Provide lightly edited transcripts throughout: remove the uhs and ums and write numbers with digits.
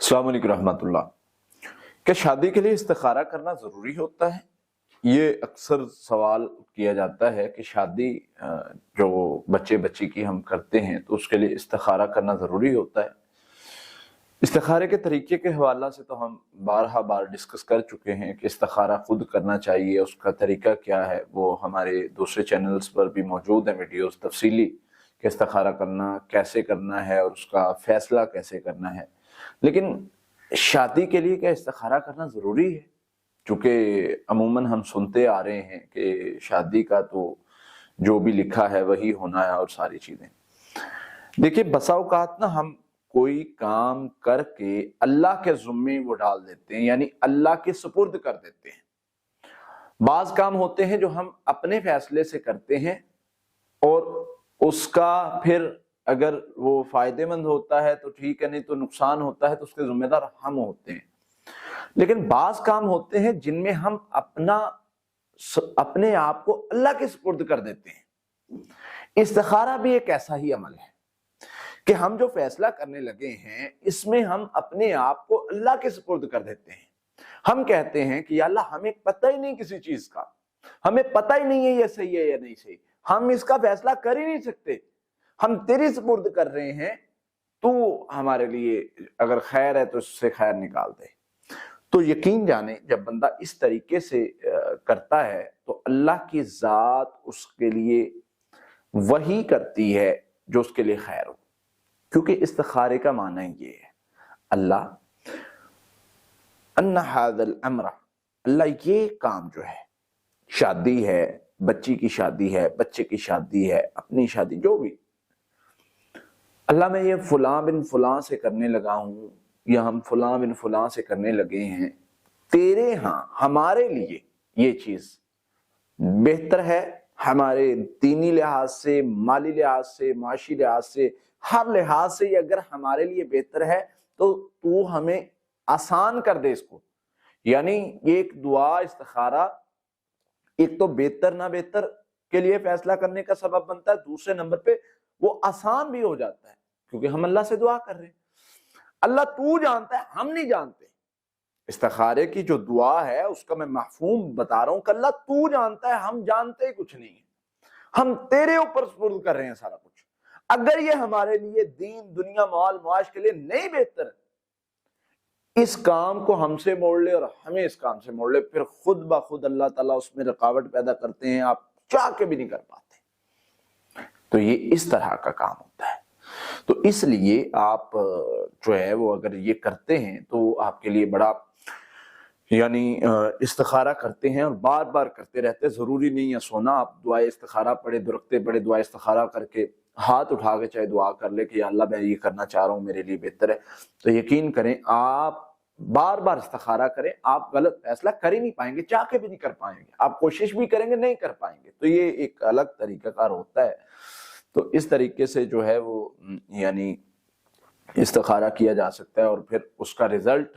अस्सलाम वालेकुम रहमतुल्लाह। क्या शादी के लिए इस्तिखारा करना ज़रूरी होता है? ये अक्सर सवाल किया जाता है कि शादी जो बच्चे बच्ची की हम करते हैं तो उसके लिए इस्तिखारा करना ज़रूरी होता है। इस्तिखारे के तरीके के हवाला से तो हम बारहा बार डिस्कस कर चुके हैं कि इस्तिखारा खुद करना चाहिए, उसका तरीका क्या है, वो हमारे दूसरे चैनल्स पर भी मौजूद है वीडियोस तफसीली कि इस्तिखारा करना कैसे करना है और उसका फ़ैसला कैसे करना है। लेकिन शादी के लिए क्या इस्तिखारा करना ज़रूरी है? चूँकि अमूमन हम सुनते आ रहे हैं कि शादी का तो जो भी लिखा है वही होना है और सारी चीज़ें। देखिए, बसा औकात ना हम कोई काम करके अल्लाह के ज़ुम्मे वो डाल देते हैं, यानी अल्लाह के सुपुर्द कर देते हैं। बाज़ काम होते हैं जो हम अपने फैसले से करते हैं और उसका फिर अगर वो फायदेमंद होता है तो ठीक है, नहीं तो नुकसान होता है तो उसके जिम्मेदार हम होते हैं। लेकिन बाज़ काम होते हैं जिनमें हम अपने आप को अल्लाह के सुपुर्द कर देते हैं। इस्तिखारा भी एक ऐसा ही अमल है कि हम जो फैसला करने लगे हैं इसमें हम अपने आप को अल्लाह के सुपुर्द कर देते हैं। हम कहते हैं कि या अल्लाह, हमें पता ही नहीं किसी चीज का, हमें पता ही नहीं है ये सही है या नहीं सही, हम इसका फैसला कर ही नहीं सकते, हम तेरी सुपुर्द कर रहे हैं, तू हमारे लिए अगर खैर है तो इससे खैर निकाल दे। तो यकीन जाने जब बंदा इस तरीके से करता है तो अल्लाह की जात उसके लिए वही करती है जो उसके लिए खैर हो, क्योंकि इस्तिखारे का माना ये है अल्लाह अन्ना हादल अमरा, अल्लाह ये काम जो है, शादी है, बच्ची की शादी है, बच्चे की शादी है, अपनी शादी, जो भी, अल्लाह मैं ये फलां बिन फलां से करने लगा हूं या हम फलां बिन फलां से करने लगे हैं, तेरे यहां हमारे लिए ये चीज बेहतर है, हमारे दीनी लिहाज से, माली लिहाज से, माशी लिहाज से, हर लिहाज से ये अगर हमारे लिए बेहतर है तो तू हमें आसान कर दे इसको। यानी ये एक दुआ, इस्तिखारा एक तो बेहतर ना बेहतर के लिए फैसला करने का सबब बनता है, दूसरे नंबर पे वो आसान भी हो जाता है क्योंकि हम अल्लाह से दुआ कर रहे हैं। अल्लाह तू जानता है, हम नहीं जानते। इस्तिखारे की जो दुआ है उसका मैं मफहूम बता रहा हूं कि अल्लाह तू जानता है, हम जानते ही कुछ नहीं है, हम तेरे ऊपर सुपुर्द कर रहे हैं सारा कुछ। अगर ये हमारे लिए दीन दुनिया माल मुआश के लिए नहीं बेहतर, इस काम को हमसे मोड़ ले और हमें इस काम से मोड़ ले, फिर खुद ब खुद अल्लाह ताला उसमें रुकावट पैदा करते हैं, आप चाह के भी नहीं कर पाते। तो ये इस तरह का काम होता है। तो इसलिए आप जो है वो अगर ये करते हैं तो आपके लिए बड़ा, यानी इस्तिखारा करते हैं और बार बार करते रहते हैं। ज़रूरी नहीं है सोना आप दुआ इस्तिखारा पढ़े, दुरखते पढ़े, दुआ इस्तिखारा करके हाथ उठा के चाहे दुआ कर ले कि अल्लाह मैं ये करना चाह रहा हूँ, मेरे लिए बेहतर है। तो यकीन करें, आप बार बार इस्तिखारा करें, आप गलत फैसला कर ही नहीं पाएंगे, चाह के भी नहीं कर पाएंगे, आप कोशिश भी करेंगे नहीं कर पाएंगे। तो ये एक अलग तरीकाकार होता है। तो इस तरीके से जो है वो यानी इस्तिखारा किया जा सकता है और फिर उसका रिजल्ट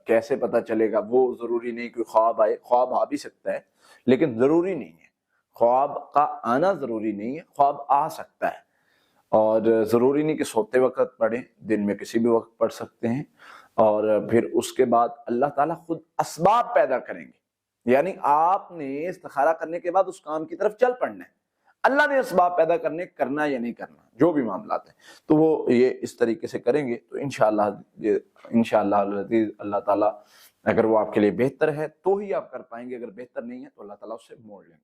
कैसे पता चलेगा, वो जरूरी नहीं कि ख्वाब आए, ख्वाब आ भी सकता है लेकिन जरूरी नहीं है, ख्वाब का आना जरूरी नहीं है, ख्वाब आ सकता है और जरूरी नहीं कि सोते वक्त पढ़ें, दिन में किसी भी वक्त पढ़ सकते हैं। और फिर उसके बाद अल्लाह ताला खुद असबाब पैदा करेंगे, यानी आपने इस्तिखारा करने के बाद उस काम की तरफ चल पड़ना है, अल्लाह ने असबाब पैदा करना या नहीं करना, जो भी मामला है तो वो ये इस तरीके से करेंगे तो इंशाअल्लाह अल्लाह ताला अगर वो आपके लिए बेहतर है तो ही आप कर पाएंगे, अगर बेहतर नहीं है तो अल्लाह ताला उससे मोड़ लेंगे।